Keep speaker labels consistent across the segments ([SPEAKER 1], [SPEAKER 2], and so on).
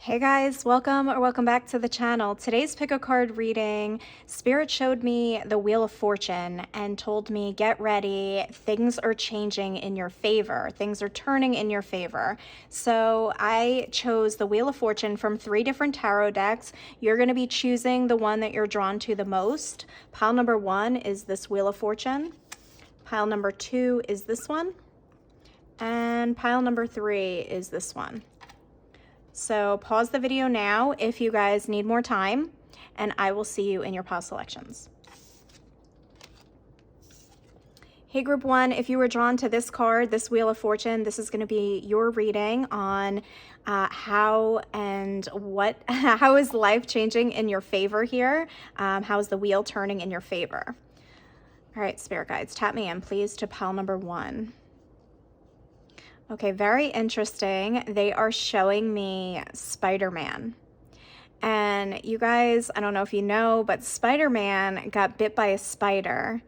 [SPEAKER 1] Hey guys, welcome back to the channel. Today's pick a card reading, Spirit showed me the Wheel of Fortune and told me get ready, things are changing in your favor, things are turning in your favor. So I chose the Wheel of Fortune from 3 different tarot decks. You're going to be choosing the one that you're drawn to the most. Pile number 1 is this Wheel of Fortune. Pile number 2 is this one. And pile number 3 is this one. So pause the video now if you guys need more time, and I will see you in your pile selections. Hey group 1, if you were drawn to this card, this Wheel of Fortune, this is going to be your reading on how is life changing in your favor here? How is the wheel turning in your favor? All right, spirit guides, tap me in please to pile number 1. Okay, very interesting. They are showing me Spider-Man. And you guys, I don't know if you know, but Spider-Man got bit by a spider.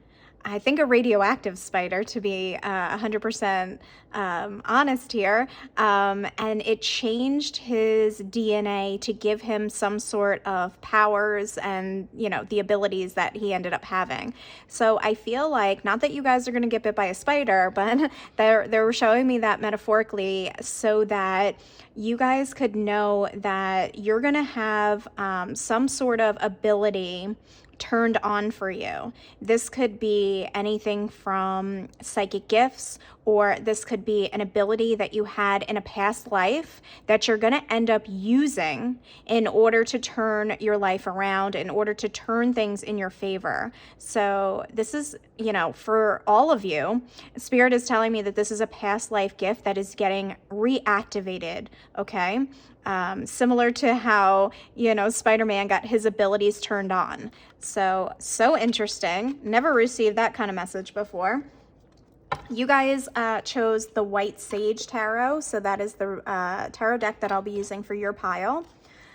[SPEAKER 1] I think a radioactive spider, to be 100% honest here. And it changed his DNA to give him some sort of powers and, you know, the abilities that he ended up having. So I feel like, not that you guys are going to get bit by a spider, but they were showing me that metaphorically so that you guys could know that you're going to have some sort of ability turned on for you. This could be anything from psychic gifts, or this could be an ability that you had in a past life that you're going to end up using in order to turn your life around, in order to turn things in your favor. So this is, you know, for all of you, Spirit is telling me that this is a past life gift that is getting reactivated, okay? Similar to how, you know, Spider-Man got his abilities turned on. So interesting. Never received that kind of message before. You guys chose the White Sage Tarot, so that is the tarot deck that I'll be using for your pile.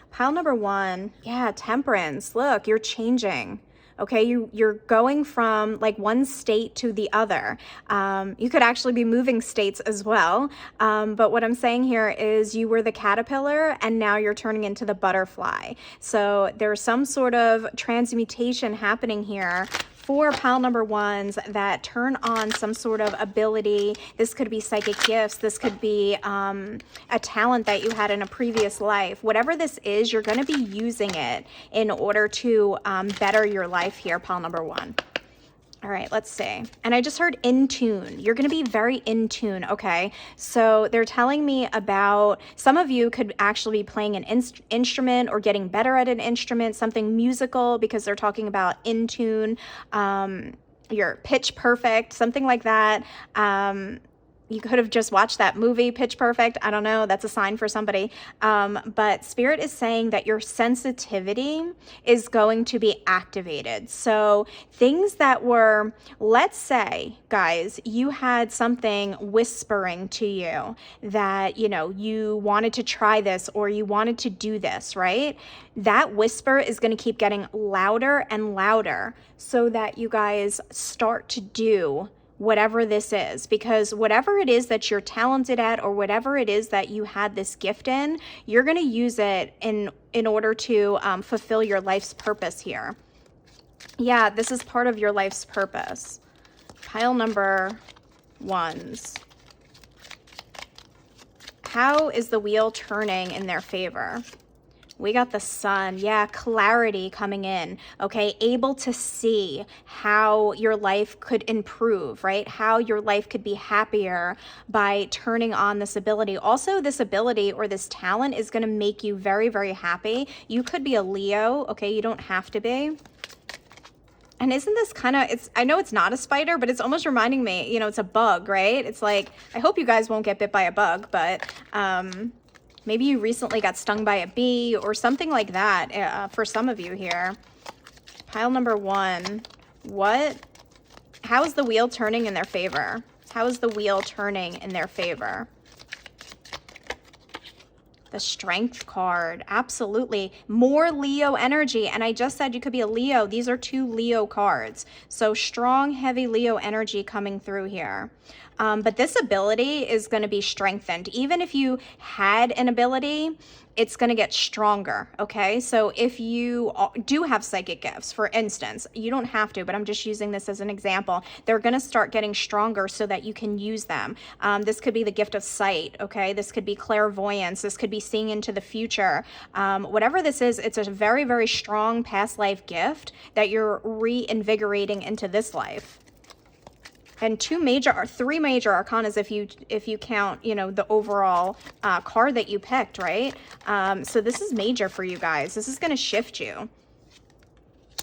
[SPEAKER 1] Pile number 1, yeah, Temperance. Look, you're changing. Okay, you're going from like one state to the other. You could actually be moving states as well. But what I'm saying here is you were the caterpillar and now you're turning into the butterfly. So there's some sort of transmutation happening here for pile number 1s that turn on some sort of ability. This could be psychic gifts. This could be a talent that you had in a previous life. Whatever this is, you're going to be using it in order to better your life here, pile number 1. All right, let's see. And I just heard in tune. You're going to be very in tune, okay? So they're telling me about, some of you could actually be playing an instrument or getting better at an instrument, something musical, because they're talking about in tune, you're pitch perfect, something like that. You could have just watched that movie, Pitch Perfect. I don't know. That's a sign for somebody. But Spirit is saying that your sensitivity is going to be activated. So things that were, let's say, guys, you had something whispering to you that, you know, you wanted to try this or you wanted to do this, right? That whisper is going to keep getting louder and louder so that you guys start to do whatever this is, because whatever it is that you're talented at or whatever it is that you had this gift in, you're going to use it in order to fulfill your life's purpose here. Yeah, this is part of your life's purpose. Pile number 1s. How is the wheel turning in their favor? We got the sun. Yeah, clarity coming in, okay? Able to see how your life could improve, right? How your life could be happier by turning on this ability. Also, this ability or this talent is going to make you very, very happy. You could be a Leo, okay? You don't have to be. And isn't this kind of, I know it's not a spider, but it's almost reminding me, you know, it's a bug, right? It's like, I hope you guys won't get bit by a bug, but maybe you recently got stung by a bee or something like that for some of you here. Pile number 1. How is the wheel turning in their favor? How is the wheel turning in their favor? The Strength card, absolutely. More Leo energy, and I just said you could be a Leo. These are 2 Leo cards. So strong, heavy Leo energy coming through here. But this ability is going to be strengthened. Even if you had an ability, it's going to get stronger, okay? So if you do have psychic gifts, for instance, you don't have to, but I'm just using this as an example, they're going to start getting stronger so that you can use them. This could be the gift of sight, okay? This could be clairvoyance. This could be seeing into the future. Whatever this is, it's a very, very strong past life gift that you're reinvigorating into this life. And three major arcanas if you count, you know, the overall card that you picked, right? So this is major for you guys. This is going to shift you.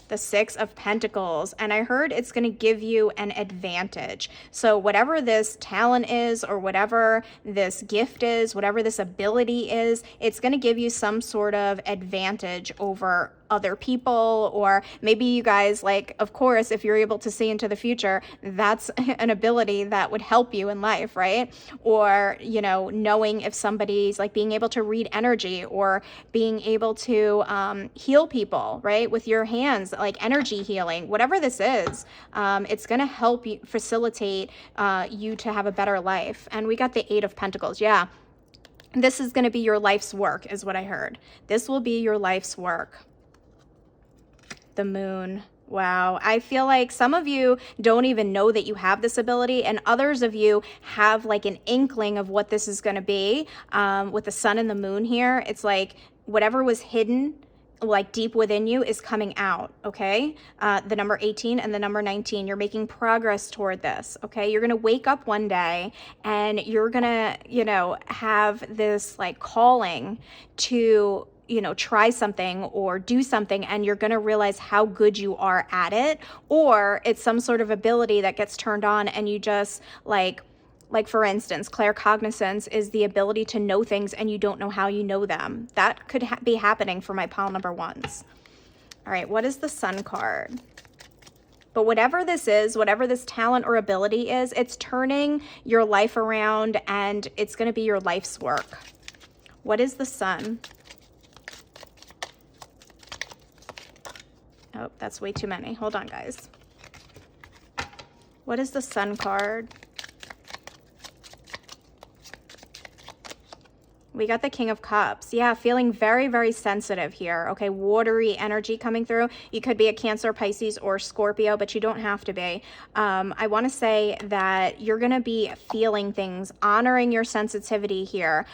[SPEAKER 1] The Six of Pentacles, and I heard it's going to give you an advantage. So whatever this talent is, or whatever this gift is, whatever this ability is, it's going to give you some sort of advantage over other people. Or maybe you guys, like, of course, if you're able to see into the future, that's an ability that would help you in life, right? Or, you know, knowing if somebody's, like, being able to read energy, or being able to heal people, right, with your hands, like energy healing. Whatever this is, it's going to help you facilitate you to have a better life. And we got the Eight of Pentacles. Yeah, this is going to be your life's work, is what I heard. This will be your life's work. The Moon. Wow. I feel like some of you don't even know that you have this ability, and others of you have like an inkling of what this is going to be. With the Sun and the Moon here, it's like whatever was hidden, like deep within you, is coming out, okay? The number 18 and the number 19, you're making progress toward this, okay? You're gonna wake up one day and you're gonna, you know, have this like calling to, you know, try something or do something, and you're going to realize how good you are at it. Or it's some sort of ability that gets turned on and you just like for instance, claircognizance is the ability to know things and you don't know how you know them. That could be happening for my pile number ones. All right, what is the Sun card? But whatever this is, whatever this talent or ability is, it's turning your life around and it's going to be your life's work. What is the Sun? Oh, that's way too many. Hold on, guys. What is the Sun card? We got the King of Cups. Yeah, feeling very, very sensitive here. Okay, watery energy coming through. You could be a Cancer, Pisces, or Scorpio, but you don't have to be. I want to say that you're going to be feeling things, honoring your sensitivity here.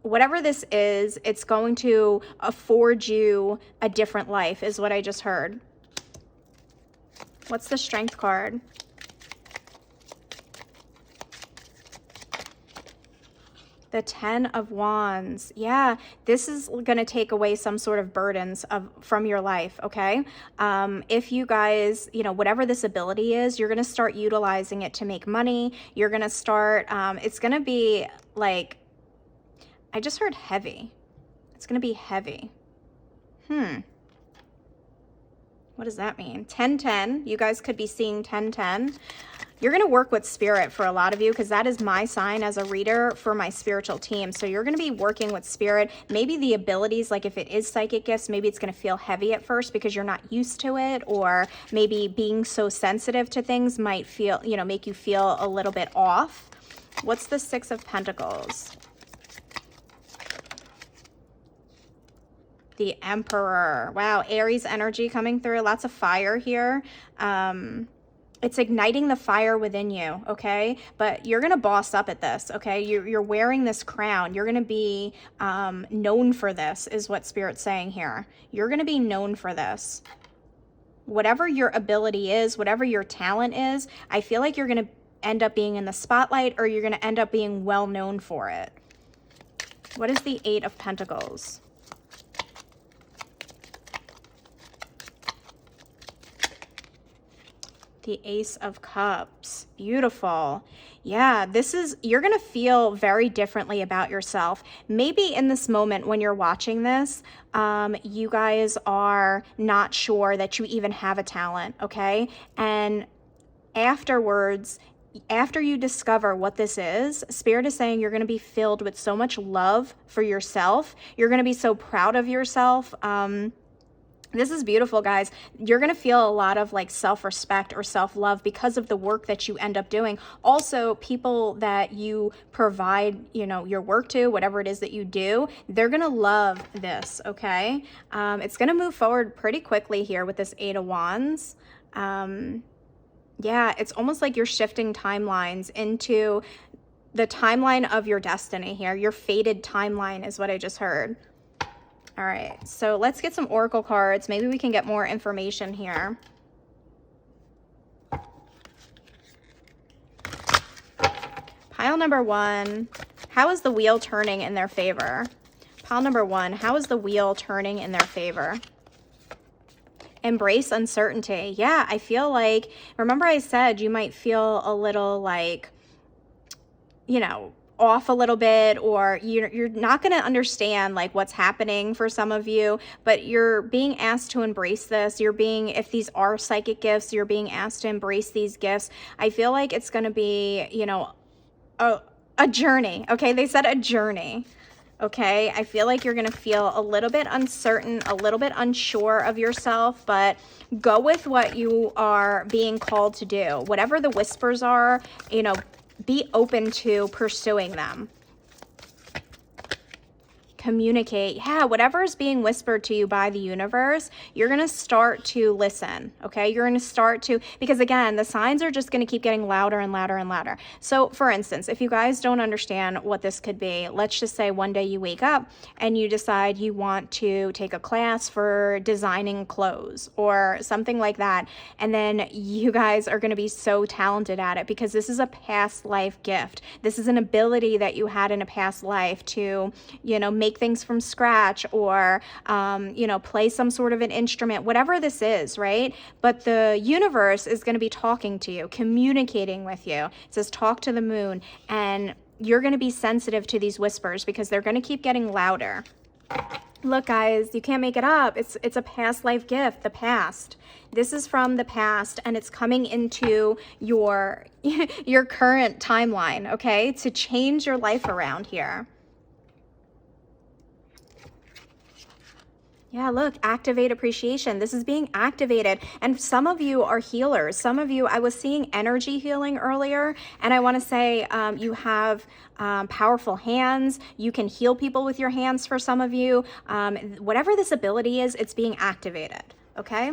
[SPEAKER 1] Whatever this is, it's going to afford you a different life, is what I just heard. What's the Strength card? The Ten of Wands. Yeah, this is going to take away some sort of burdens from your life, okay? If you guys, you know, whatever this ability is, you're going to start utilizing it to make money. You're going to start, it's going to be like, I just heard heavy. It's going to be heavy. What does that mean? 10-10. You guys could be seeing 10-10. You're going to work with spirit for a lot of you, because that is my sign as a reader for my spiritual team. So you're going to be working with spirit. Maybe the abilities, like if it is psychic gifts, maybe it's going to feel heavy at first because you're not used to it, or maybe being so sensitive to things might feel, you know, make you feel a little bit off. What's the Six of Pentacles? The Emperor. Wow, Aries energy coming through. Lots of fire here. It's igniting the fire within you, okay? But you're going to boss up at this, okay? You're wearing this crown. You're going to be known for this, is what Spirit's saying here. You're going to be known for this. Whatever your ability is, whatever your talent is, I feel like you're going to end up being in the spotlight, or you're going to end up being well known for it. What is the Eight of Pentacles? The Ace of Cups. Beautiful. Yeah, you're going to feel very differently about yourself. Maybe in this moment when you're watching this, you guys are not sure that you even have a talent, okay? And afterwards, after you discover what this is, Spirit is saying you're going to be filled with so much love for yourself. You're going to be so proud of yourself. This is beautiful, guys. You're going to feel a lot of like self-respect or self-love because of the work that you end up doing. Also, people that you provide, you know, your work to, whatever it is that you do, they're going to love this, okay? It's going to move forward pretty quickly here with this Eight of Wands. Yeah, it's almost like you're shifting timelines into the timeline of your destiny here. Your fated timeline is what I just heard. All right, so let's get some oracle cards. Maybe we can get more information here. Pile number one, how is the wheel turning in their favor? Pile number one, how is the wheel turning in their favor? Embrace uncertainty. Yeah, I feel like, remember I said you might feel a little like, you know, off a little bit, or you're not going to understand like what's happening for some of you, but you're being asked to embrace this. You're being, if these are psychic gifts, you're being asked to embrace these gifts. I feel like it's going to be, you know, a journey. Okay, they said a journey. Okay, I feel like you're going to feel a little bit uncertain, a little bit unsure of yourself, but go with what you are being called to do. Whatever the whispers are, you know, be open to pursuing them. Communicate. Yeah, whatever is being whispered to you by the universe, you're going to start to listen, okay? You're going to start to, because again, the signs are just going to keep getting louder and louder and louder. So for instance, if you guys don't understand what this could be, let's just say one day you wake up and you decide you want to take a class for designing clothes or something like that. And then you guys are going to be so talented at it because this is a past life gift. This is an ability that you had in a past life to, you know, make things from scratch, or you know, play some sort of an instrument, whatever this is, right? But the universe is going to be talking to you, communicating with you. It says talk to the moon, and you're going to be sensitive to these whispers because they're going to keep getting louder. Look, guys, you can't make it up. It's a past life gift, the past. This is from the past, and it's coming into your your current timeline, okay? To change your life around here. Yeah, look, activate appreciation. This is being activated. And some of you are healers. Some of you, I was seeing energy healing earlier. And I want to say you have powerful hands. You can heal people with your hands for some of you. Whatever this ability is, it's being activated. Okay?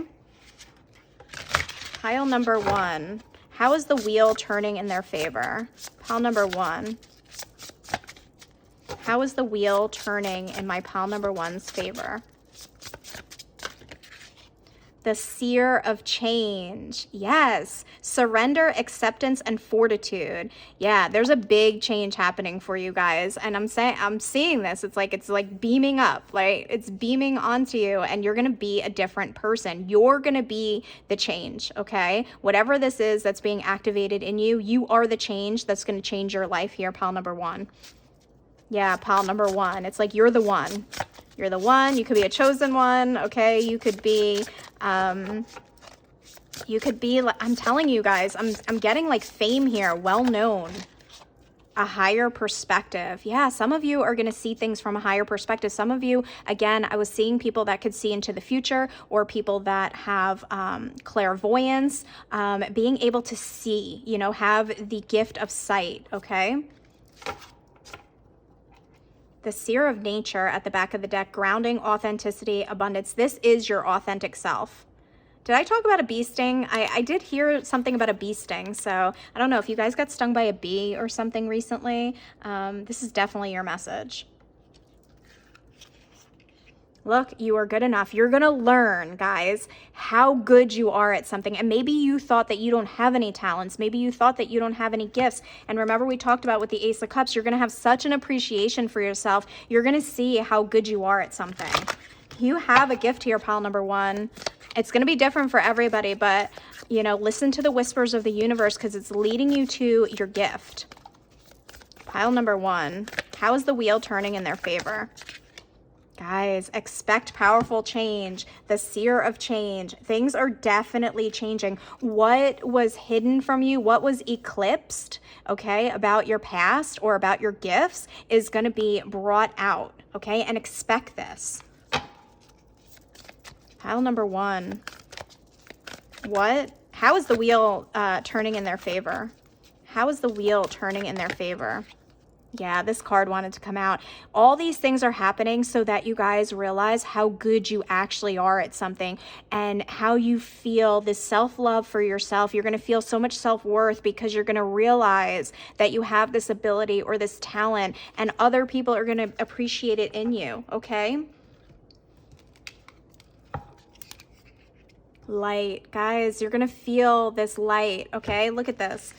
[SPEAKER 1] Pile number one. How is the wheel turning in their favor? Pile number one. How is the wheel turning in my pile number one's favor? The seer of change. Yes. Surrender, acceptance, and fortitude. Yeah, there's a big change happening for you guys. And I'm seeing this. It's like beaming up, right? It's beaming onto you, and you're going to be a different person. You're going to be the change, okay? Whatever this is that's being activated in you, you are the change that's going to change your life here, pile number one. Yeah, pile number one. It's like you're the one. You're the one. You could be a chosen one, okay? You could be, I'm telling you guys, I'm getting like fame here, well known, a higher perspective. Yeah, some of you are going to see things from a higher perspective. Some of you, again, I was seeing people that could see into the future, or people that have clairvoyance, being able to see, you know, have the gift of sight, okay? The seer of nature at the back of the deck, grounding, authenticity, abundance. This is your authentic self. Did I talk about a bee sting? I did hear something about a bee sting, so I don't know if you guys got stung by a bee or something recently. This is definitely your message. Look, you are good enough. You're going to learn, guys, how good you are at something. And maybe you thought that you don't have any talents. Maybe you thought that you don't have any gifts. And remember, we talked about with the Ace of Cups, you're going to have such an appreciation for yourself. You're going to see how good you are at something. You have a gift here, pile number one. It's going to be different for everybody, but, you know, listen to the whispers of the universe because it's leading you to your gift. Pile number one. How is the wheel turning in their favor? Guys, expect powerful change, the seer of change. Things are definitely changing. What was hidden from you, what was eclipsed, okay, about your past or about your gifts is going to be brought out, okay? And expect this. Pile number one. What? How is the wheel turning in their favor? How is the wheel turning in their favor? Yeah, this card wanted to come out. All these things are happening so that you guys realize how good you actually are at something and how you feel this self-love for yourself. You're going to feel so much self-worth because you're going to realize that you have this ability or this talent, and other people are going to appreciate it in you, okay? Light. Guys, you're going to feel this light, okay? Look at this.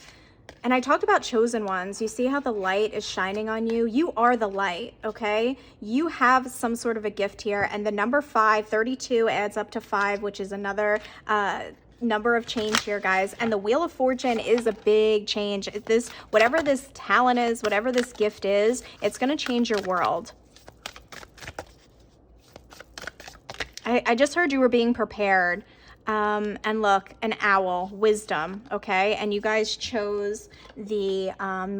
[SPEAKER 1] And I talked about chosen ones. You see how the light is shining on you? You are the light, okay? You have some sort of a gift here. And the number 5, 32 adds up to 5, which is another number of change here, guys. And the Wheel of Fortune is a big change. This, whatever this talent is, whatever this gift is, it's going to change your world. I just heard you were being prepared. And look, an owl, wisdom, okay? And you guys chose the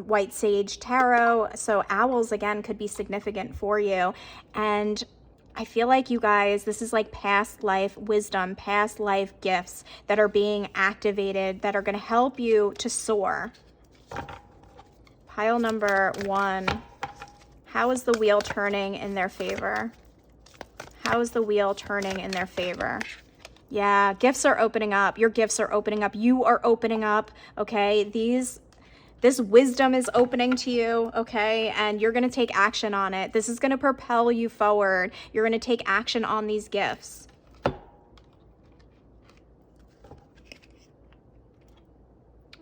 [SPEAKER 1] White Sage Tarot, so owls, again, could be significant for you. And I feel like you guys, this is like past life wisdom, past life gifts that are being activated that are going to help you to soar. Pile number one. How is the wheel turning in their favor? How is the wheel turning in their favor? Yeah, gifts are opening up. Your gifts are opening up. You are opening up, okay? This wisdom is opening to you, okay? And you're going to take action on it. This is going to propel you forward. You're going to take action on these gifts.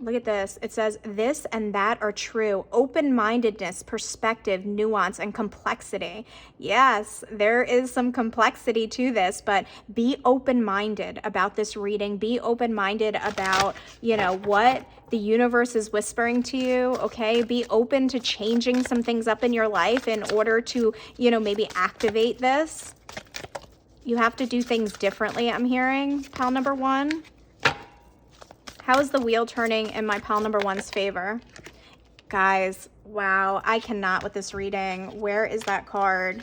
[SPEAKER 1] Look at this. It says this and that are true. Open-mindedness, perspective, nuance, and complexity. Yes, there is some complexity to this, but be open-minded about this reading. Be open-minded about, you know, what the universe is whispering to you, okay? Be open to changing some things up in your life in order to, you know, maybe activate this. You have to do things differently, I'm hearing, pile number one. How is the wheel turning in my pile number one's favor? Guys, wow, I cannot with this reading. Where is that card?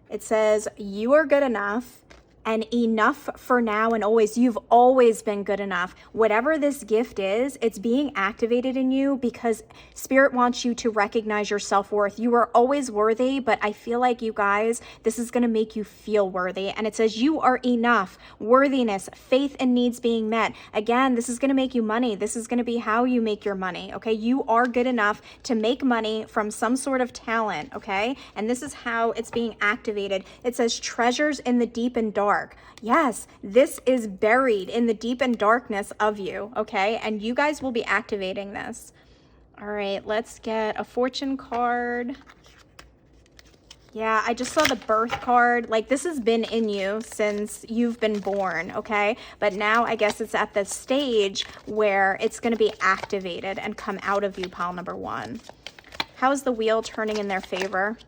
[SPEAKER 1] It says, you are good enough and enough for now and always. You've always been good enough. Whatever this gift is, it's being activated in you because Spirit wants you to recognize your self-worth. You are always worthy, but I feel like you guys, this is going to make you feel worthy. And it says you are enough, worthiness, faith and needs being met. Again, this is going to make you money. This is going to be how you make your money, okay? You are good enough to make money from some sort of talent, okay? And this is how it's being activated. It says treasures in the deep and dark. Yes, this is buried in the deep and darkness of you, okay? And you guys will be activating this. All right, let's get a fortune card. Yeah, I just saw the birth card. Like, this has been in you since you've been born, okay? But now I guess it's at the stage where it's going to be activated and come out of you, pile number one. How's the wheel turning in their favor?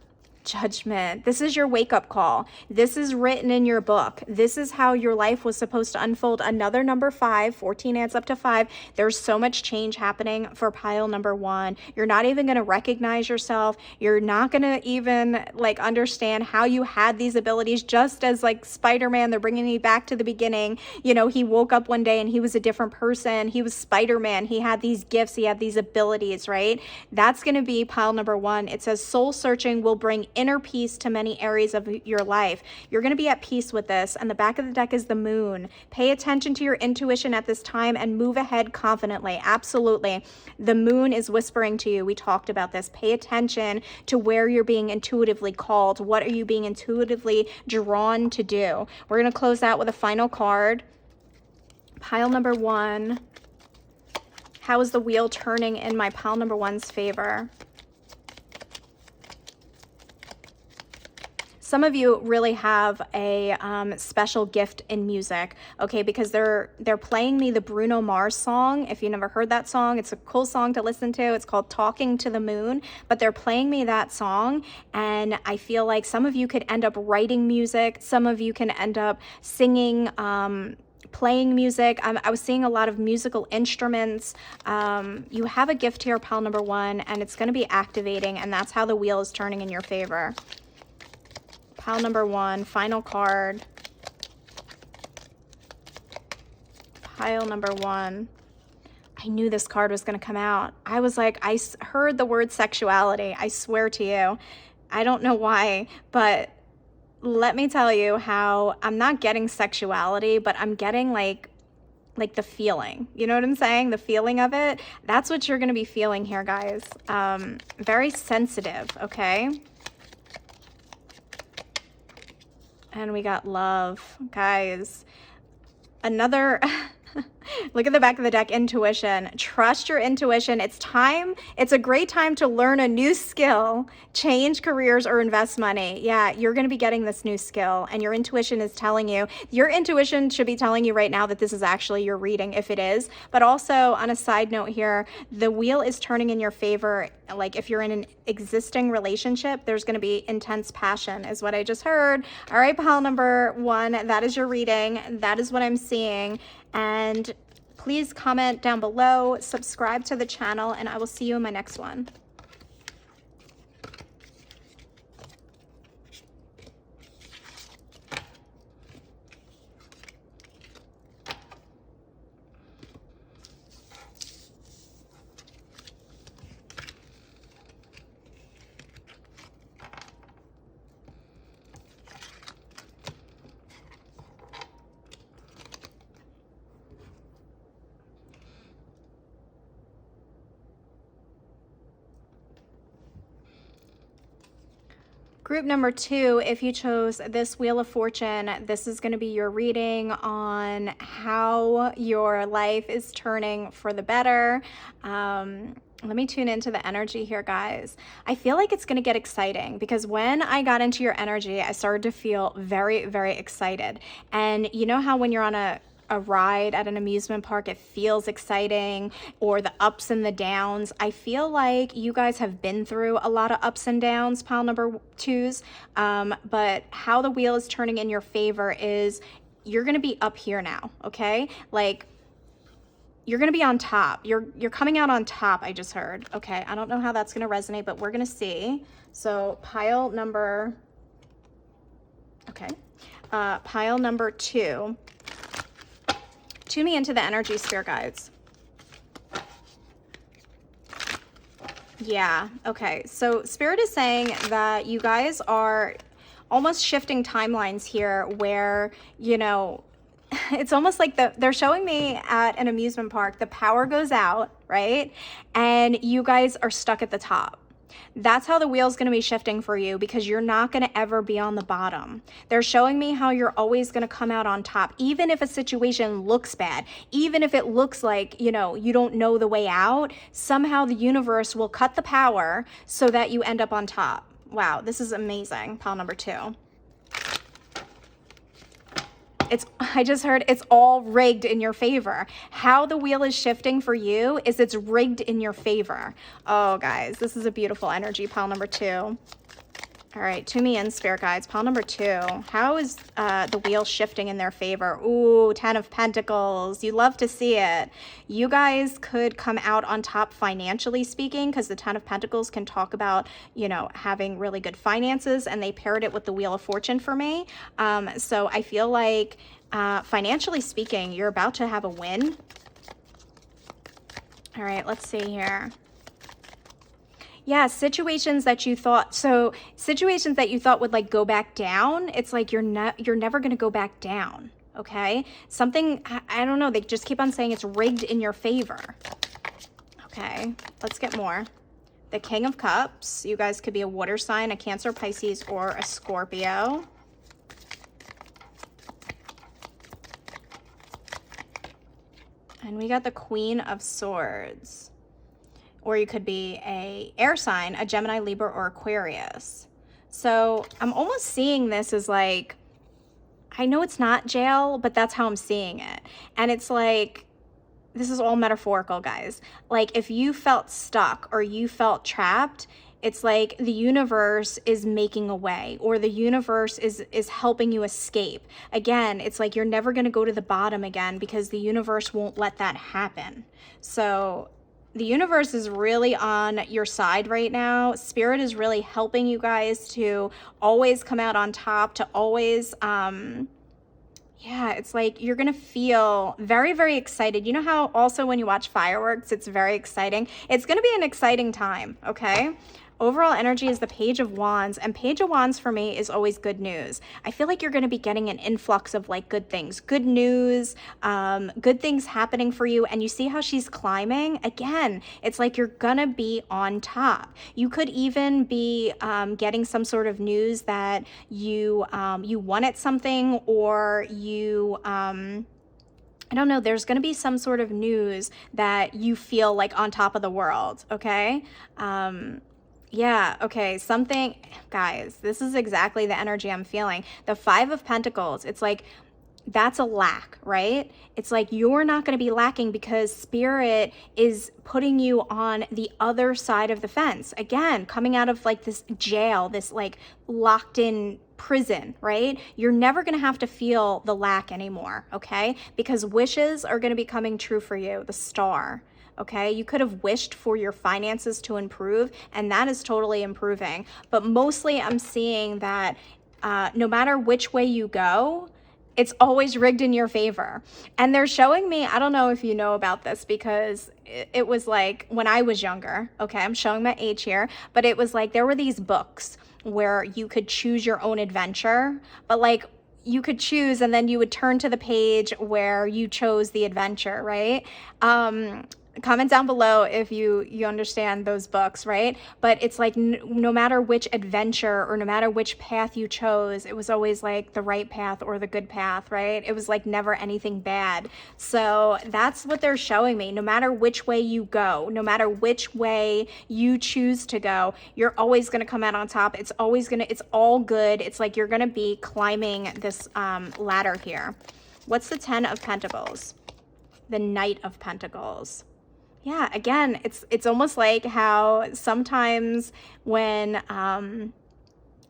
[SPEAKER 1] Judgment. This is your wake-up call. This is written in your book. This is how your life was supposed to unfold. Another number 5, 14 adds up to 5. There's so much change happening for pile number one. You're not even going to recognize yourself. You're not going to even like understand how you had these abilities. Just as like Spider-Man, they're bringing me back to the beginning. You know, he woke up one day and he was a different person. He was Spider-Man. He had these gifts. He had these abilities, right? That's going to be pile number one. It says soul searching will bring inner peace to many areas of your life. You're going to be at peace with this. And the back of the deck is the moon. Pay attention to your intuition at this time and move ahead confidently. Absolutely. The moon is whispering to you. We talked about this. Pay attention to where you're being intuitively called. What are you being intuitively drawn to do? We're going to close out with a final card. Pile number one. How is the wheel turning in my pile number one's favor? Some of you really have a special gift in music, okay, because they're playing me the Bruno Mars song. If you never heard that song, it's a cool song to listen to. It's called Talking to the Moon, but they're playing me that song, and I feel like some of you could end up writing music. Some of you can end up singing, playing music. I was seeing a lot of musical instruments. You have a gift here, pile number one, and it's going to be activating, and that's how the wheel is turning in your favor. Pile number one, final card. Pile number 1. I knew this card was going to come out. I was like, heard the word sexuality. I swear to you. I don't know why, but let me tell you how I'm not getting sexuality, but I'm getting like the feeling. You know what I'm saying? The feeling of it. That's what you're going to be feeling here, guys. Very sensitive, okay? And we got love, guys. Another... Look at the back of the deck, intuition. Trust your intuition. It's time. It's a great time to learn a new skill, change careers, or invest money. Yeah, you're going to be getting this new skill, and your intuition is telling you. Your intuition should be telling you right now that this is actually your reading, if it is. But also, on a side note here, the wheel is turning in your favor. Like if you're in an existing relationship, there's going to be intense passion, is what I just heard. All right, pile number 1, that is your reading. That is what I'm seeing. And please comment down below, subscribe to the channel, and I will see you in my next one. Group number 2, if you chose this Wheel of Fortune, this is going to be your reading on how your life is turning for the better. Let me tune into the energy here, guys. I feel like it's going to get exciting because when I got into your energy, I started to feel very, very excited. And you know how when you're on a ride at an amusement park, it feels exciting, or the ups and the downs. I feel like you guys have been through a lot of ups and downs, pile number 2s, but how the wheel is turning in your favor is you're going to be up here now, okay? Like, you're going to be on top. You're coming out on top, I just heard. Okay, I don't know how that's going to resonate, but we're going to see. So pile number, okay, pile number 2. Tune me into the energy, spirit guides. Yeah, okay. So spirit is saying that you guys are almost shifting timelines here where, you know, it's almost like they're showing me at an amusement park, the power goes out, right? And you guys are stuck at the top. That's how the wheel's going to be shifting for you because you're not going to ever be on the bottom. They're showing me how you're always going to come out on top, even if a situation looks bad, even if it looks like, you know, you don't know the way out, somehow the universe will cut the power so that you end up on top. Wow, this is amazing. Pile number 2. I just heard it's all rigged in your favor. How the wheel is shifting for you is it's rigged in your favor. Oh, guys, this is a beautiful energy, pile number 2. All right, tune me in, spirit guides. Pile number 2. How is the wheel shifting in their favor? Ooh, 10 of Pentacles. You love to see it. You guys could come out on top financially speaking because the 10 of Pentacles can talk about, you know, having really good finances, and they paired it with the Wheel of Fortune for me. So I feel like financially speaking, you're about to have a win. All right, let's see here. Yeah, situations that you thought would like go back down, it's like you're never going to go back down, okay? Something, I don't know, they just keep on saying it's rigged in your favor. Okay, let's get more. The King of Cups, you guys could be a water sign, a Cancer, Pisces, or a Scorpio. And we got the Queen of Swords. Or you could be a air sign, a Gemini, Libra, or Aquarius. So I'm almost seeing this as like, I know it's not jail, but that's how I'm seeing it. And it's like, this is all metaphorical, guys. Like if you felt stuck or you felt trapped, it's like the universe is making a way, or the universe is helping you escape. Again, it's like you're never going to go to the bottom again because the universe won't let that happen. So the universe is really on your side right now. Spirit is really helping you guys to always come out on top, to always Yeah, it's like you're gonna feel very, very excited. You know how also when you watch fireworks, it's very exciting? It's gonna be an exciting time, okay? Overall energy is the Page of Wands, and Page of Wands for me is always good news. I feel like you're going to be getting an influx of like good things, good news, good things happening for you. And you see how she's climbing? Again, it's like you're going to be on top. You could even be getting some sort of news that you won at something, or you I don't know, there's going to be some sort of news that you feel like on top of the world, okay? Yeah, okay, something, guys, this is exactly the energy I'm feeling. The Five of Pentacles, it's like that's a lack, right? It's like you're not going to be lacking because Spirit is putting you on the other side of the fence. Again, coming out of like this jail, this like locked in prison, right? You're never going to have to feel the lack anymore, okay? Because wishes are going to be coming true for you, the Star. Okay, you could have wished for your finances to improve, and that is totally improving. But mostly, I'm seeing that no matter which way you go, it's always rigged in your favor. And they're showing me, I don't know if you know about this, because it was like when I was younger, okay, I'm showing my age here, but it was like there were these books where you could choose your own adventure, but like you could choose and then you would turn to the page where you chose the adventure, right? Comment down below if you understand those books, right? But it's like no matter which adventure or no matter which path you chose, it was always like the right path or the good path, right? It was like never anything bad. So that's what they're showing me. No matter which way you go, no matter which way you choose to go, you're always going to come out on top. It's all good. It's like you're going to be climbing this ladder here. What's the Ten of Pentacles? The Knight of Pentacles. Yeah, again, it's almost like how sometimes when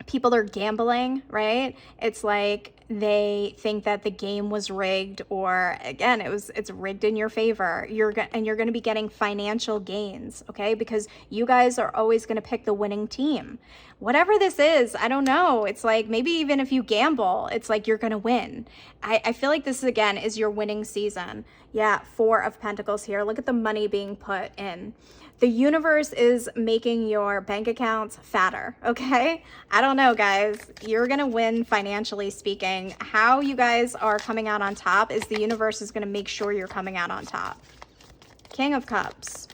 [SPEAKER 1] people are gambling, right? It's like they think that the game was rigged, or again, it's rigged in your favor. You're going to be getting financial gains, okay? Because you guys are always going to pick the winning team. Whatever this is, I don't know. It's like maybe even if you gamble, it's like you're going to win. I feel like this again is your winning season. Yeah, Four of Pentacles here. Look at the money being put in. The universe is making your bank accounts fatter, okay? I don't know, guys. You're going to win financially speaking. How you guys are coming out on top is the universe is going to make sure you're coming out on top. King of Cups.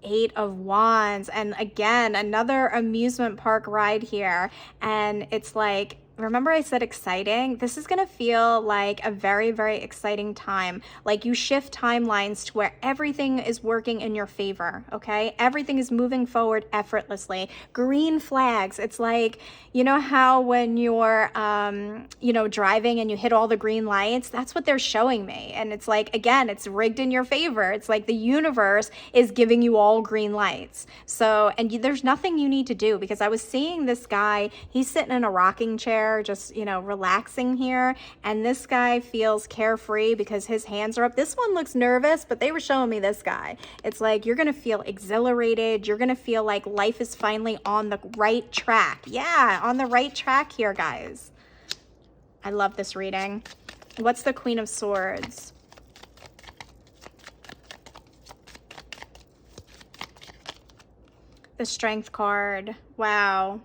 [SPEAKER 1] Eight of Wands. And again, another amusement park ride here. And it's like, remember I said exciting? This is going to feel like a very, very exciting time. Like you shift timelines to where everything is working in your favor, okay? Everything is moving forward effortlessly. Green flags. It's like, you know how when you're, driving and you hit all the green lights? That's what they're showing me. And it's like, again, it's rigged in your favor. It's like the universe is giving you all green lights. So, and there's nothing you need to do, because I was seeing this guy, he's sitting in a rocking chair, just relaxing here, and this guy feels carefree because his hands are up. This one looks nervous, but they were showing me this guy. It's like you're gonna feel exhilarated. You're gonna feel like life is finally on the right track. Yeah, on the right track here, guys. I love this reading. What's the Queen of Swords? The Strength card. Wow.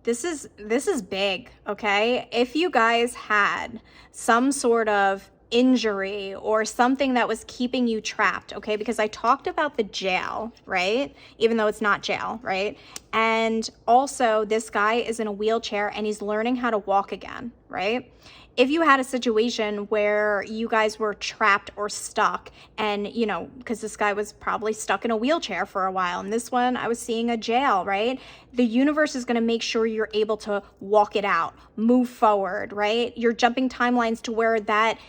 [SPEAKER 1] This is big, okay? If you guys had some sort of injury or something that was keeping you trapped, okay? Because I talked about the jail, right? Even though it's not jail, right? And also this guy is in a wheelchair and he's learning how to walk again, right? If you had a situation where you guys were trapped or stuck, and because this guy was probably stuck in a wheelchair for a while, and this one I was seeing a jail, right? The universe is going to make sure you're able to walk it out, move forward, right? You're jumping timelines to where that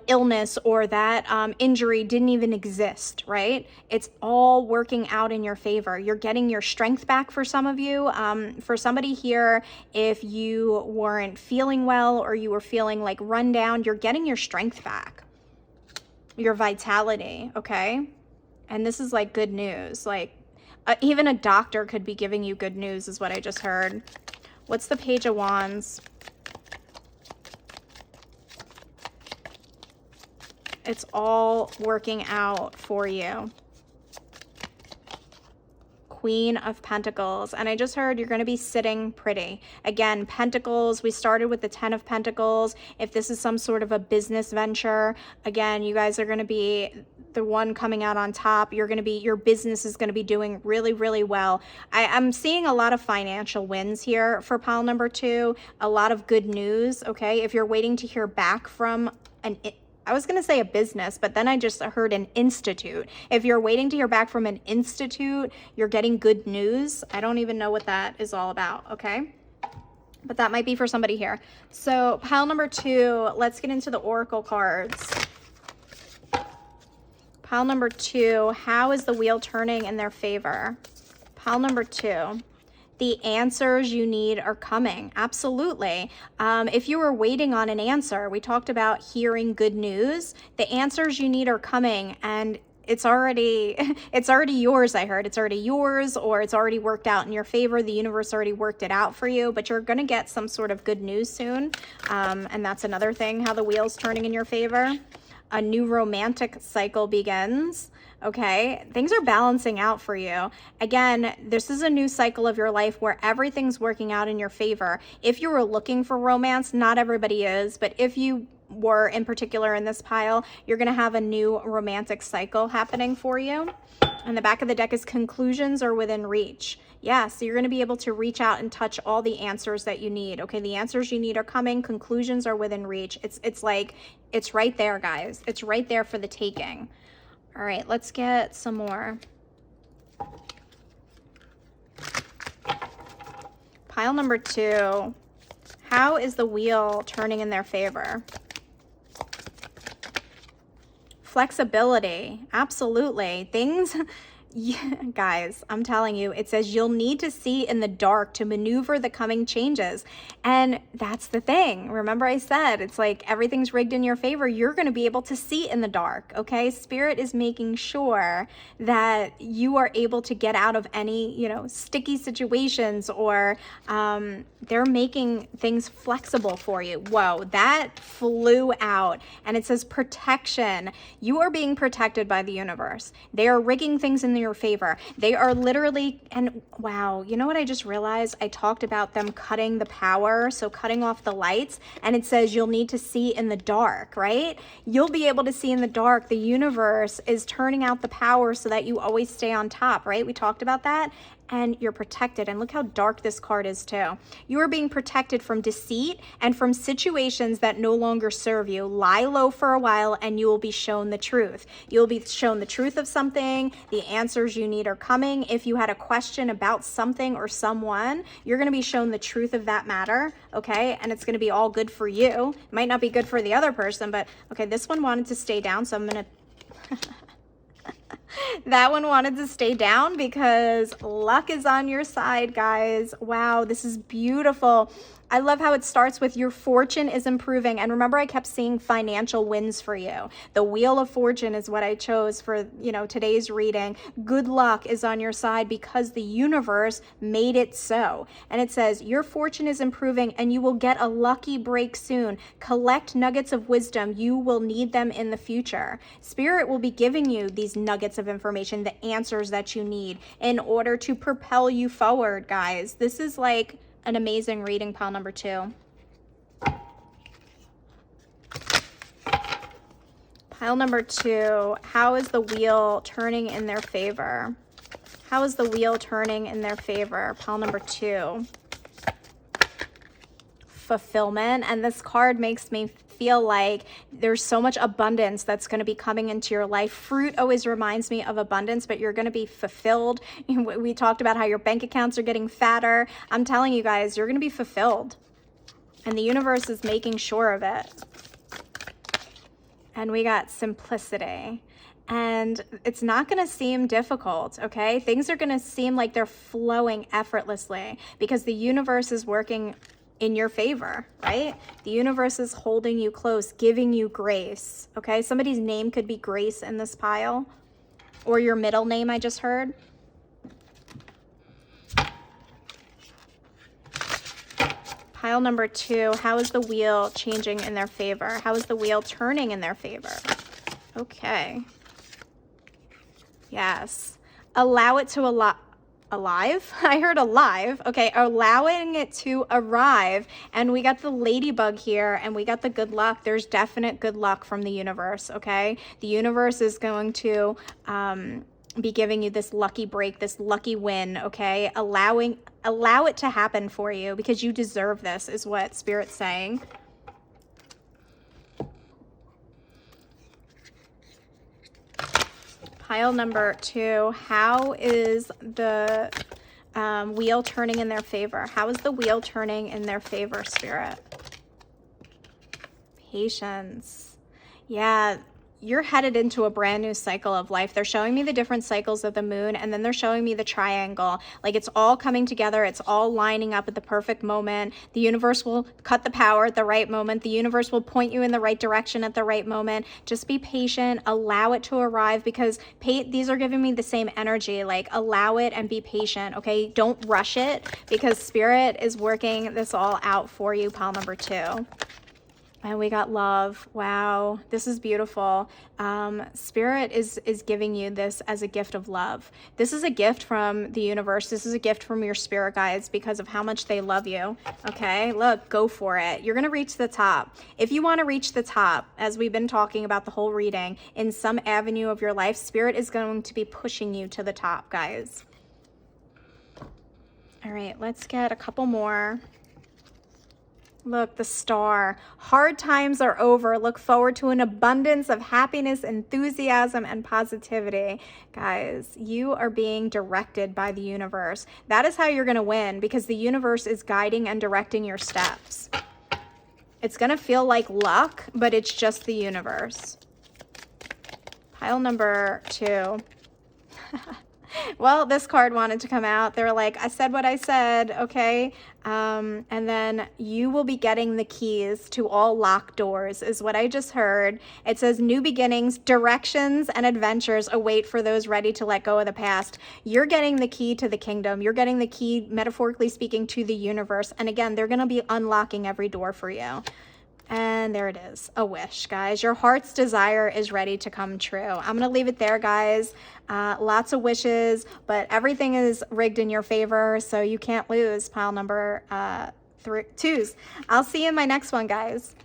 [SPEAKER 1] illness or that injury didn't even exist, right? It's all working out in your favor. You're getting your strength back for some of you. For somebody here, if you weren't feeling well or you were feeling like run down, you're getting your strength back, your vitality, okay? And this is like good news. Like even a doctor could be giving you good news is what I just heard. What's the Page of Wands? It's all working out for you. Queen of Pentacles. And I just heard you're going to be sitting pretty. Again, Pentacles, we started with the 10 of Pentacles. If this is some sort of a business venture, again, you guys are going to be the one coming out on top. You're going to be, your business is going to be doing really, really well. I'm seeing a lot of financial wins here for pile number 2. A lot of good news, okay? If you're waiting to hear back from I was going to say a business, but then I just heard an institute. If you're waiting to hear back from an institute, you're getting good news. I don't even know what that is all about, okay? But that might be for somebody here. So pile number 2, let's get into the oracle cards. Pile number 2, how is the wheel turning in their favor? Pile number 2. The answers you need are coming. Absolutely. If you were waiting on an answer, we talked about hearing good news. The answers you need are coming, and it's already yours. I heard it's already yours, or it's already worked out in your favor. The universe already worked it out for you, but you're going to get some sort of good news soon. And that's another thing, how the wheel's turning in your favor. A new romantic cycle begins. Okay, things are balancing out for you. Again, this is a new cycle of your life where everything's working out in your favor. If you were looking for romance, not everybody is, but if you were in particular in this pile, you're going to have a new romantic cycle happening for you. And the back of the deck is conclusions are within reach. Yeah, so you're going to be able to reach out and touch all the answers that you need. Okay, the answers you need are coming. Conclusions are within reach. It's like, it's right there, guys. It's right there for the taking. All right, let's get some more. Pile number 2. How is the wheel turning in their favor? Flexibility. Absolutely. Things... Yeah, guys, I'm telling you, it says you'll need to see in the dark to maneuver the coming changes. And that's the thing. Remember I said, it's like everything's rigged in your favor. You're going to be able to see in the dark, okay? Spirit is making sure that you are able to get out of any, sticky situations, or they're making things flexible for you. Whoa, that flew out. And it says protection. You are being protected by the universe. They are rigging things in your favor. They are literally, and wow, you know what I just realized? I talked about them cutting the power, so cutting off the lights, and it says you'll need to see in the dark, right? You'll be able to see in the dark. The universe is turning out the power so that you always stay on top, right? We talked about that. And you're protected. And look how dark this card is too. You are being protected from deceit and from situations that no longer serve you. Lie low for a while and you will be shown the truth. You'll be shown the truth of something. The answers you need are coming. If you had a question about something or someone, you're going to be shown the truth of that matter, okay? And it's going to be all good for you. It might not be good for the other person, but okay, this one wanted to stay down, so I'm going to... That one wanted to stay down because luck is on your side, guys. Wow, this is beautiful. I love how it starts with your fortune is improving. And remember, I kept seeing financial wins for you. The Wheel of Fortune is what I chose for, today's reading. Good luck is on your side because the universe made it so. And it says, your fortune is improving and you will get a lucky break soon. Collect nuggets of wisdom. You will need them in the future. Spirit will be giving you these nuggets of information, the answers that you need in order to propel you forward, guys. This is like an amazing reading, pile number 2. Pile number 2, how is the wheel turning in their favor? How is the wheel turning in their favor? Pile number 2. Fulfillment. And this card makes me feel like there's so much abundance that's going to be coming into your life. Fruit always reminds me of abundance, but you're going to be fulfilled. We talked about how your bank accounts are getting fatter. I'm telling you guys, you're going to be fulfilled. And the universe is making sure of it. And we got simplicity. And it's not going to seem difficult, okay? Things are going to seem like they're flowing effortlessly because the universe is working in your favor, right? The universe is holding you close, giving you grace, okay? Somebody's name could be Grace in this pile, or your middle name I just heard. Pile number 2, how is the wheel changing in their favor? How is the wheel turning in their favor? Okay. Yes. Allow it to alive? I heard alive. Okay, allowing it to arrive. And we got the ladybug here, and we got the good luck. There's definite good luck from the universe, okay? The universe is going to be giving you this lucky break, this lucky win, okay? Allow it to happen for you because you deserve this, is what Spirit's saying. Pile number 2, how is the wheel turning in their favor? How is the wheel turning in their favor, Spirit? Patience. Yeah, you're headed into a brand new cycle of life. They're showing me the different cycles of the moon, and then they're showing me the triangle. Like, it's all coming together. It's all lining up at the perfect moment. The universe will cut the power at the right moment. The universe will point you in the right direction at the right moment. Just be patient. Allow it to arrive, because these are giving me the same energy. Like, allow it and be patient, okay? Don't rush it, because Spirit is working this all out for you, pile number 2. And we got love. Wow, this is beautiful. Spirit is giving you this as a gift of love. This is a gift from the universe. This is a gift from your spirit guides because of how much they love you. Okay, look, go for it. You're going to reach the top. If you want to reach the top, as we've been talking about the whole reading, in some avenue of your life, Spirit is going to be pushing you to the top, guys. All right, let's get a couple more. Look, the star. Hard times are over. Look forward to an abundance of happiness, enthusiasm, and positivity. Guys, you are being directed by the universe. That is how you're going to win, because the universe is guiding and directing your steps. It's going to feel like luck, but it's just the universe. Pile number 2. Well, this card wanted to come out. They were like, I said what I said, okay? And then you will be getting the keys to all locked doors, is what I just heard. It says new beginnings, directions, and adventures await for those ready to let go of the past. You're getting the key to the kingdom. You're getting the key, metaphorically speaking, to the universe. And again, they're going to be unlocking every door for you. And there it is, a wish, guys. Your heart's desire is ready to come true. I'm going to leave it there, guys. Lots of wishes, but everything is rigged in your favor, so you can't lose, pile number 2s. I'll see you in my next one, guys.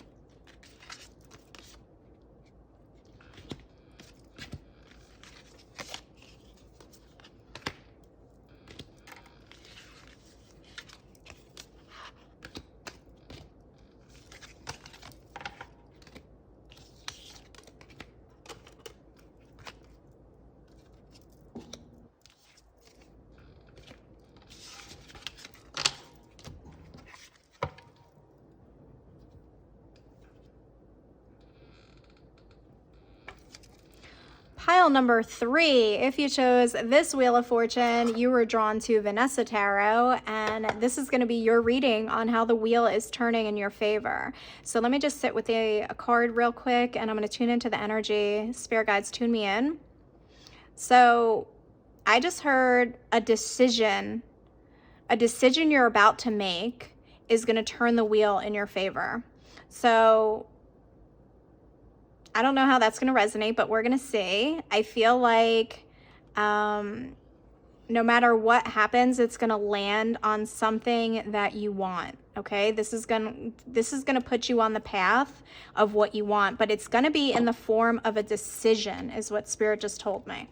[SPEAKER 1] Pile number 3, if you chose this Wheel of Fortune, you were drawn to Vanessa Tarot, and this is going to be your reading on how the wheel is turning in your favor. So let me just sit with a card real quick, and I'm going to tune into the energy. Spirit guides, tune me in. So I just heard a decision you're about to make is going to turn the wheel in your favor. So I don't know how that's going to resonate, but we're going to see. I feel like no matter what happens, it's going to land on something that you want, okay? This is going to put you on the path of what you want, but it's going to be in the form of a decision, is what Spirit just told me.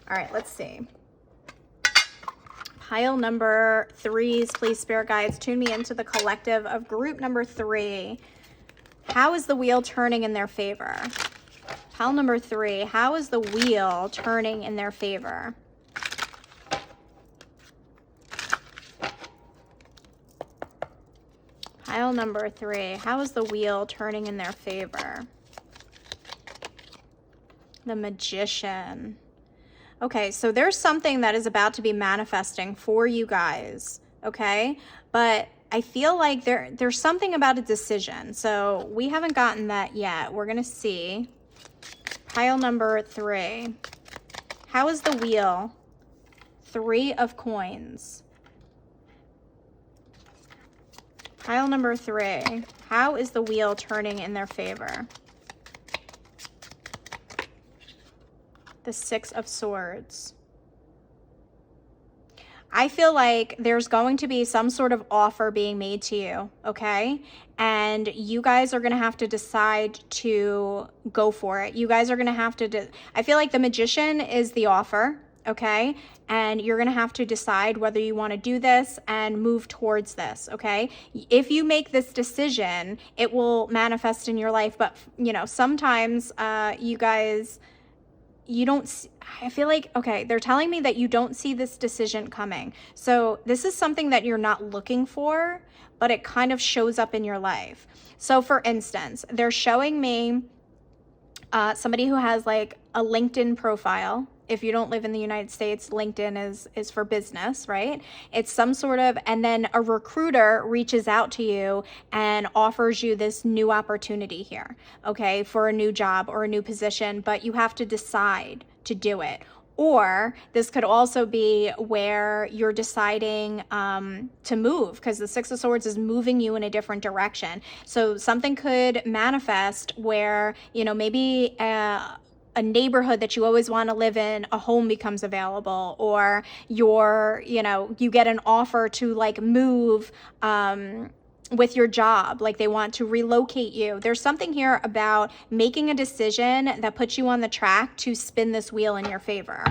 [SPEAKER 1] All right, let's see. Pile number 3s, please, Spirit guides, tune me into the collective of group number 3. How is the wheel turning in their favor? Pile number 3, how is the wheel turning in their favor? Pile number 3, how is the wheel turning in their favor? The Magician. Okay, so there's something that is about to be manifesting for you guys, okay? But I feel like there's something about a decision. So we haven't gotten that yet. We're going to see. Pile number 3. How is the wheel? 3 of coins. Pile number 3. How is the wheel turning in their favor? The 6 of Swords. I feel like there's going to be some sort of offer being made to you, okay? And you guys are going to have to decide to go for it. You guys are going to have to, I feel like the Magician is the offer, okay? And you're going to have to decide whether you want to do this and move towards this, okay? If you make this decision, it will manifest in your life. But, you know, sometimes you guys, you don't, I feel like, okay, they're telling me that you don't see this decision coming. So this is something that you're not looking for, but it kind of shows up in your life. So for instance, they're showing me somebody who has like a LinkedIn profile. If you don't live in the United States, LinkedIn is for business, right? It's some sort of, and then a recruiter reaches out to you and offers you this new opportunity here, okay, for a new job or a new position, but you have to decide to do it. Or this could also be where you're deciding to move, because the 6 of Swords is moving you in a different direction. So something could manifest where, you know, maybe a neighborhood that you always want to live in, a home becomes available, or you get an offer to like move with your job, like they want to relocate you. There's something here about making a decision that puts you on the track to spin this wheel in your favor.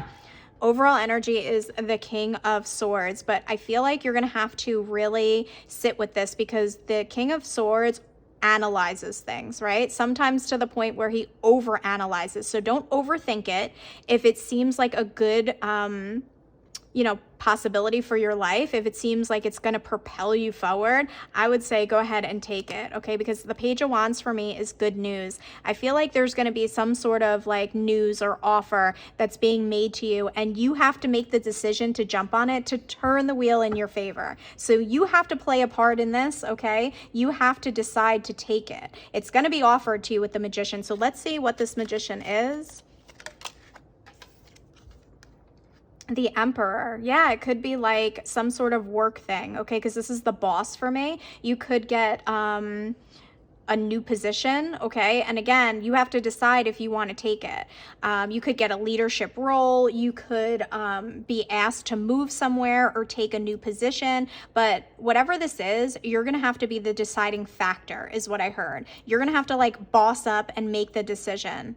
[SPEAKER 1] Overall energy is the King of Swords, but I feel like you're going to have to really sit with this, because the King of Swords analyzes things, right? Sometimes to the point where he overanalyzes. So don't overthink it. If it seems like a good, possibility for your life, if it seems like it's going to propel you forward, I would say go ahead and take it, okay? Because the Page of Wands for me is good news. I feel like there's going to be some sort of like news or offer that's being made to you, and you have to make the decision to jump on it, to turn the wheel in your favor. So you have to play a part in this, okay? You have to decide to take it. It's going to be offered to you with the Magician. So let's see what this Magician is. The Emperor. Yeah, it could be like some sort of work thing, okay? Because this is the Boss for me. You could get a new position, okay? And again, you have to decide if you want to take it. You could get a leadership role. You could be asked to move somewhere or take a new position. But whatever this is, you're going to have to be the deciding factor, is what I heard. You're going to have to like boss up and make the decision.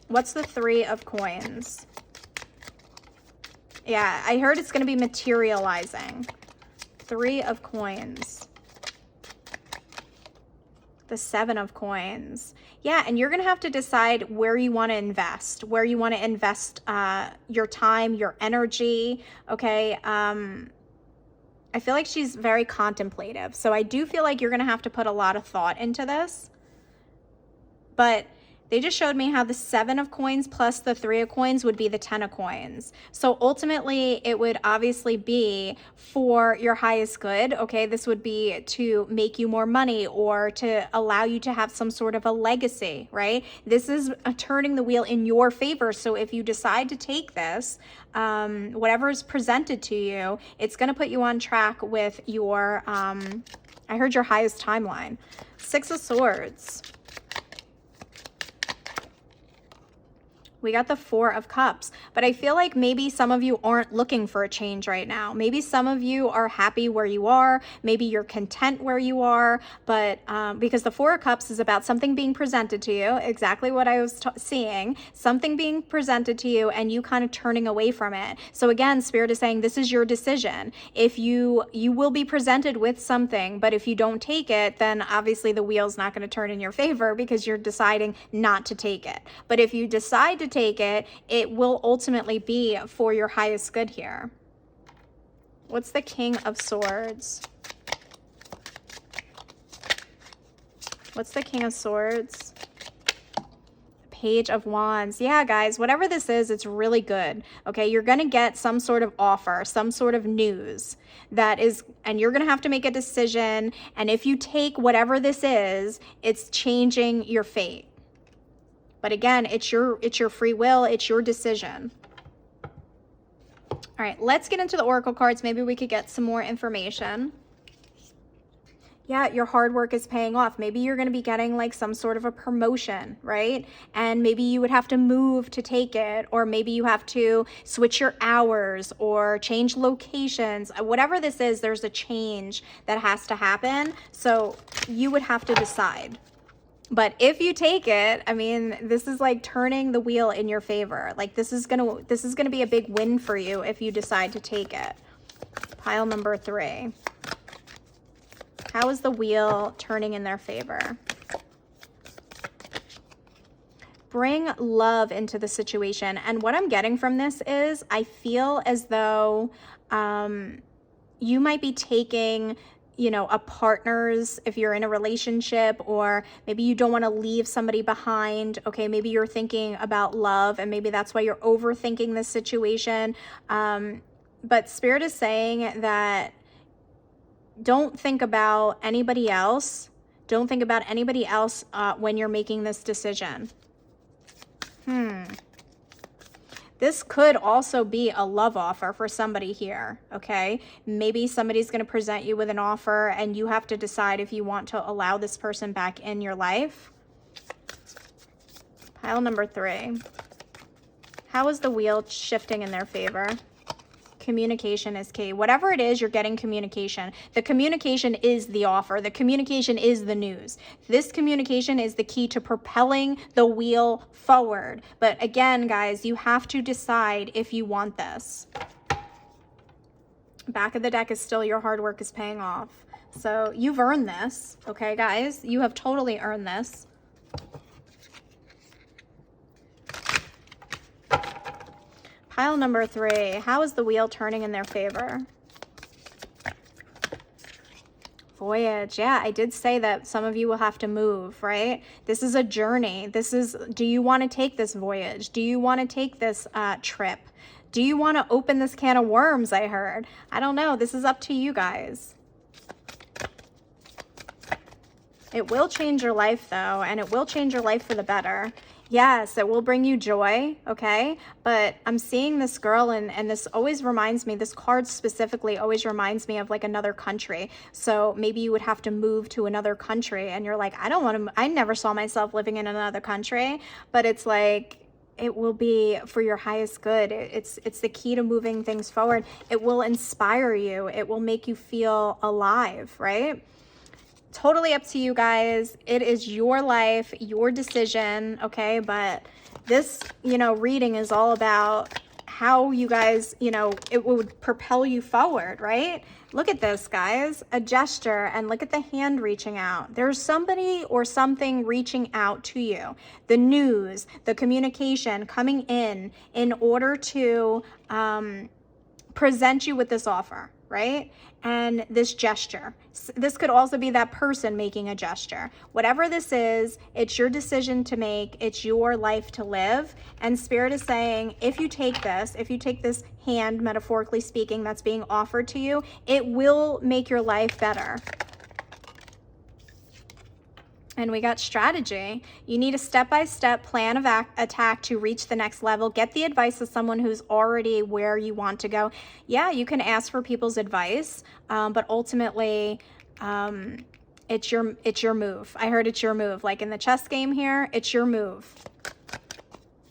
[SPEAKER 1] What's the 3 of Coins? Yeah, I heard it's going to be materializing. 3 of Coins. The 7 of Coins. Yeah, and you're going to have to decide where you want to invest, your time, your energy, okay? I feel like she's very contemplative. So I do feel like you're going to have to put a lot of thought into this. But they just showed me how the 7 of Coins plus the 3 of Coins would be the 10 of Coins. So ultimately, it would obviously be for your highest good, okay? This would be to make you more money or to allow you to have some sort of a legacy, right? This is turning the wheel in your favor. So if you decide to take this, whatever is presented to you, it's going to put you on track with your, I heard your highest timeline. 6 of Swords. We got the 4 of Cups, but I feel like maybe some of you aren't looking for a change right now. Maybe some of you are happy where you are. Maybe you're content where you are, but because the 4 of Cups is about something being presented to you, exactly what I was seeing, something being presented to you and you kind of turning away from it. So again, Spirit is saying this is your decision. If you will be presented with something, but if you don't take it, then obviously the wheel's not going to turn in your favor because you're deciding not to take it. But if you decide to take it, it will ultimately be for your highest good here. What's the King of Swords? What's the King of Swords? Page of Wands. Yeah, guys, whatever this is, it's really good. Okay, you're going to get some sort of offer, some sort of news that is, and you're going to have to make a decision. And if you take whatever this is, it's changing your fate. But again, it's your free will, it's your decision. All right, let's get into the Oracle cards. Maybe we could get some more information. Yeah, your hard work is paying off. Maybe you're going to be getting like some sort of a promotion, right? And maybe you would have to move to take it, or maybe you have to switch your hours or change locations. Whatever this is, there's a change that has to happen. So you would have to decide. But if you take it, I mean, this is like turning the wheel in your favor. Like this is going to be a big win for you if you decide to take it. Pile number 3. How is the wheel turning in their favor? Bring love into the situation. And what I'm getting from this is I feel as though you might be taking, you know, a partner's, if you're in a relationship, or maybe you don't want to leave somebody behind. Okay, maybe you're thinking about love and maybe that's why you're overthinking this situation. But Spirit is saying that don't think about anybody else. Don't think about anybody else when you're making this decision. This could also be a love offer for somebody here, okay? Maybe somebody's going to present you with an offer and you have to decide if you want to allow this person back in your life. Pile number 3. How is the wheel shifting in their favor? Communication is key. Whatever it is, you're getting communication. The communication is the offer. The communication is the news. This communication is the key to propelling the wheel forward. But again, guys, you have to decide if you want this. Back of the deck is still your hard work is paying off. So you've earned this, okay, guys? You have totally earned this. Pile number 3, how is the wheel turning in their favor? Voyage. Yeah, I did say that some of you will have to move, right? This is a journey. Do you want to take this voyage? Do you want to take this trip? Do you want to open this can of worms, I heard? I don't know. This is up to you guys. It will change your life, though, and it will change your life for the better. Yes, it will bring you joy, okay? But I'm seeing this girl, and this always reminds me, this card specifically always reminds me of like another country. So maybe you would have to move to another country, and you're like, I never saw myself living in another country. But it's like, it will be for your highest good. It's the key to moving things forward. It will inspire you. It will make you feel alive, right? Totally up to you guys. It is your life, your decision, okay? But this, reading is all about how you guys, it would propel you forward, right? Look at this, guys, a gesture, and look at the hand reaching out. There's somebody or something reaching out to you. The news, the communication coming in order to present you with this offer, right? And this gesture. This could also be that person making a gesture. Whatever this is, it's your decision to make. It's your life to live. And Spirit is saying, if you take this hand, metaphorically speaking, that's being offered to you, it will make your life better. And we got strategy. You need a step-by-step plan of attack to reach the next level. Get the advice of someone who's already where you want to go. Yeah, you can ask for people's advice, but ultimately, it's your move. I heard it's your move. Like in the chess game here, it's your move.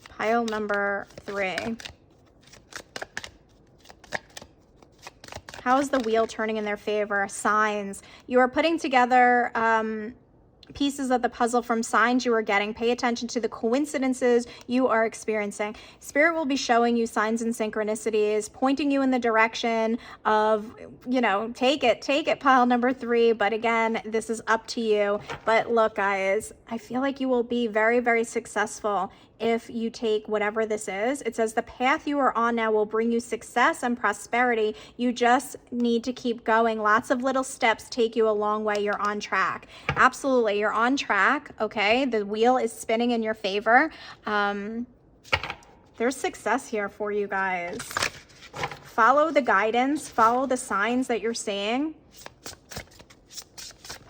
[SPEAKER 1] Pile number 3. How is the wheel turning in their favor? Signs. You are putting together pieces of the puzzle from signs you are getting. Pay attention to the coincidences you are experiencing. Spirit will be showing you signs and synchronicities, pointing you in the direction of, take it, pile number 3. But again, this is up to you. But look, guys, I feel like you will be very, very successful if you take whatever this is. It says the path you are on now will bring you success and prosperity. You just need to keep going. Lots of little steps take you a long way. You're on track. Absolutely, you're on track, okay? The wheel is spinning in your favor. There's success here for you guys. Follow the guidance. Follow the signs that you're seeing.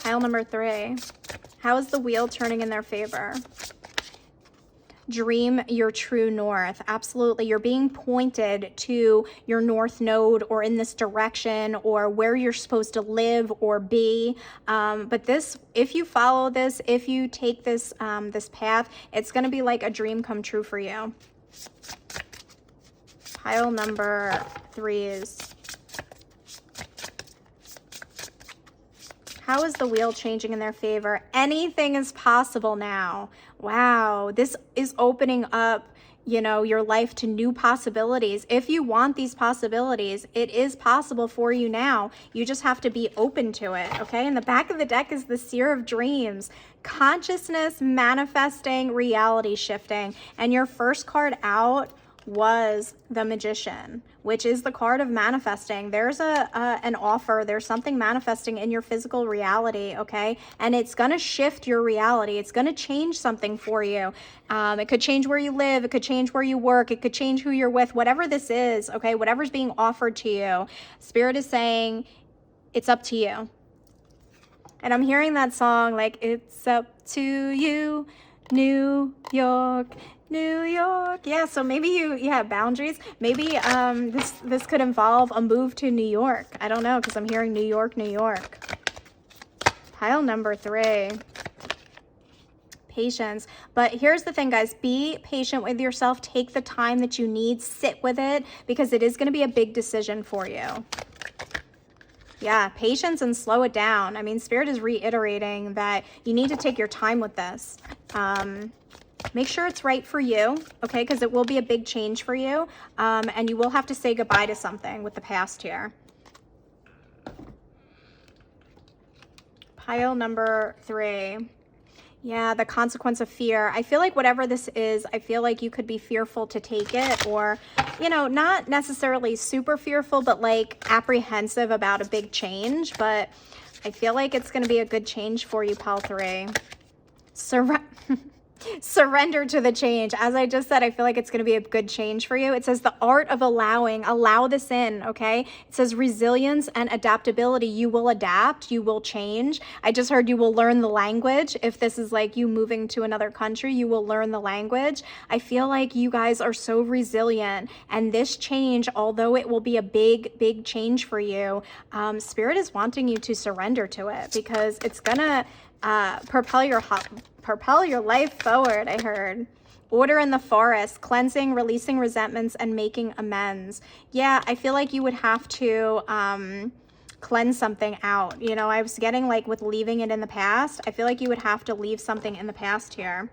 [SPEAKER 1] Pile number 3. How is the wheel turning in their favor? dream your true north. Absolutely. You're being pointed to your north node or in this direction or where you're supposed to live or be. But this, if you follow this, if you take this, this path, it's going to be like a dream come true for you. Pile number 3 is, how is the wheel changing in their favor? Anything is possible now. Wow, this is opening up, you know, your life to new possibilities. If you want these possibilities, it is possible for you now. You just have to be open to it, okay? And the back of the deck is the Seer of Dreams. Consciousness, manifesting, reality shifting. And your first card out was the Magician, which is the card of manifesting. There's an offer, there's something manifesting in your physical reality, okay? And it's gonna shift your reality. It's gonna change something for you. It could change where you live, it could change where you work, it could change who you're with, whatever this is, okay? Whatever's being offered to you, Spirit is saying it's up to you. And I'm hearing that song like, it's up to you, New York, New York. Yeah, so maybe you have boundaries. Maybe this could involve a move to New York. I don't know, because I'm hearing New York, New York. Pile number 3. Patience. But here's the thing, guys. Be patient with yourself. Take the time that you need. Sit with it, because it is going to be a big decision for you. Yeah, patience and slow it down. I mean, Spirit is reiterating that you need to take your time with this. Make sure it's right for you, okay? Because it will be a big change for you. And you will have to say goodbye to something with the past here. Pile number 3. Yeah, the consequence of fear. I feel like whatever this is, I feel like you could be fearful to take it, or, you know, not necessarily super fearful, but like apprehensive about a big change. But I feel like it's going to be a good change for you, Pile 3. Surrender to the change. As I just said, I feel like it's going to be a good change for you. It says the art of allowing, allow this in, okay? It says resilience and adaptability. You will adapt, you will change. I just heard you will learn the language. If this is like you moving to another country, you will learn the language. I feel like you guys are so resilient, and this change, although it will be a big change for you, Spirit is wanting you to surrender to it, because it's gonna propel your life forward. I heard order in the forest, cleansing, releasing resentments, and making amends. Yeah, I feel like you would have to cleanse something out. You know, I was getting like with leaving it in the past. I feel like you would have to leave something in the past here.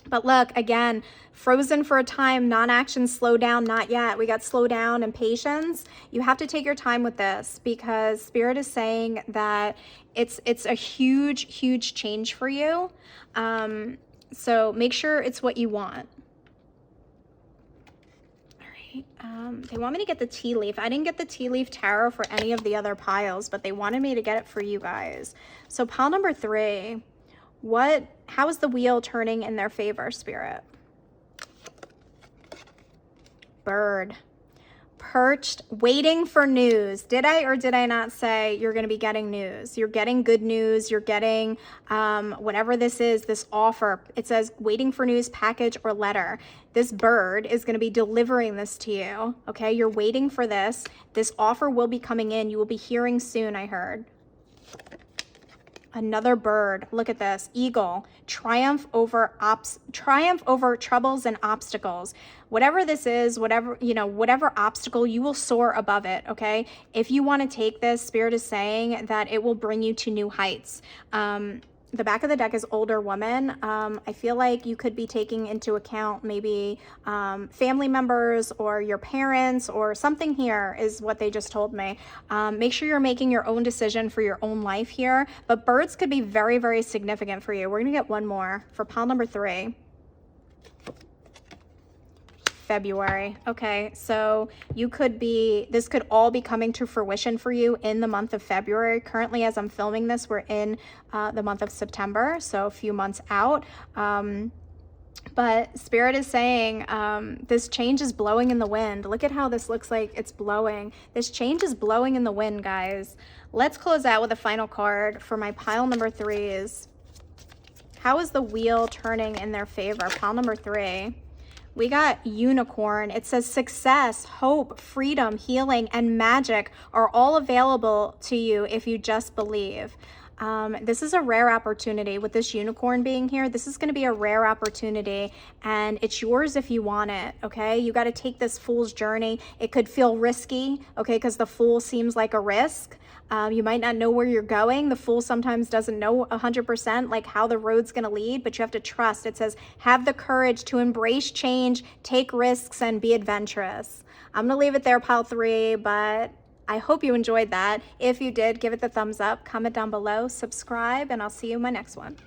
[SPEAKER 1] But look, again, frozen for a time, non-action, slow down, not yet. We got slow down and patience. You have to take your time with this, because Spirit is saying that it's a huge change for you. So make sure it's what you want. All right. They want me to get the tea leaf. I didn't get the tea leaf tarot for any of the other piles, but they wanted me to get it for you guys. So pile number 3. How is the wheel turning in their favor, Spirit? Bird. Perched, waiting for news. Did I or did I not say you're going to be getting news? You're getting good news. You're getting whatever this is, this offer. It says waiting for news, package, or letter. This bird is going to be delivering this to you, okay? You're waiting for this. This offer will be coming in. You will be hearing soon, I heard. Another bird. Look at this. Eagle. Triumph over troubles and obstacles. Whatever this is, whatever obstacle, you will soar above it, okay? If you want to take this, Spirit is saying that it will bring you to new heights. The back of the deck is older woman. I feel like you could be taking into account maybe family members or your parents or something here is what they just told me. Make sure you're making your own decision for your own life here. But birds could be very significant for you. We're going to get one more for pile number 3. February. Okay, so this could all be coming to fruition for you in the month of February. Currently, as I'm filming this, we're in the month of September, so a few months out. But Spirit is saying this change is blowing in the wind. Look at how this looks like it's blowing. This change is blowing in the wind, guys. Let's close out with a final card for my pile number 3s. How is the wheel turning in their favor? Pile number 3. We got unicorn. It says success, hope, freedom, healing, and magic are all available to you if you just believe. This is a rare opportunity with this unicorn being here. This is going to be a rare opportunity and it's yours if you want it. Okay. You got to take this fool's journey. It could feel risky. Okay. Because the fool seems like a risk. You might not know where you're going. The fool sometimes doesn't know 100% like how the road's going to lead, but you have to trust. It says, have the courage to embrace change, take risks, and be adventurous. I'm going to leave it there, pile 3, but I hope you enjoyed that. If you did, give it the thumbs up, comment down below, subscribe, and I'll see you in my next one.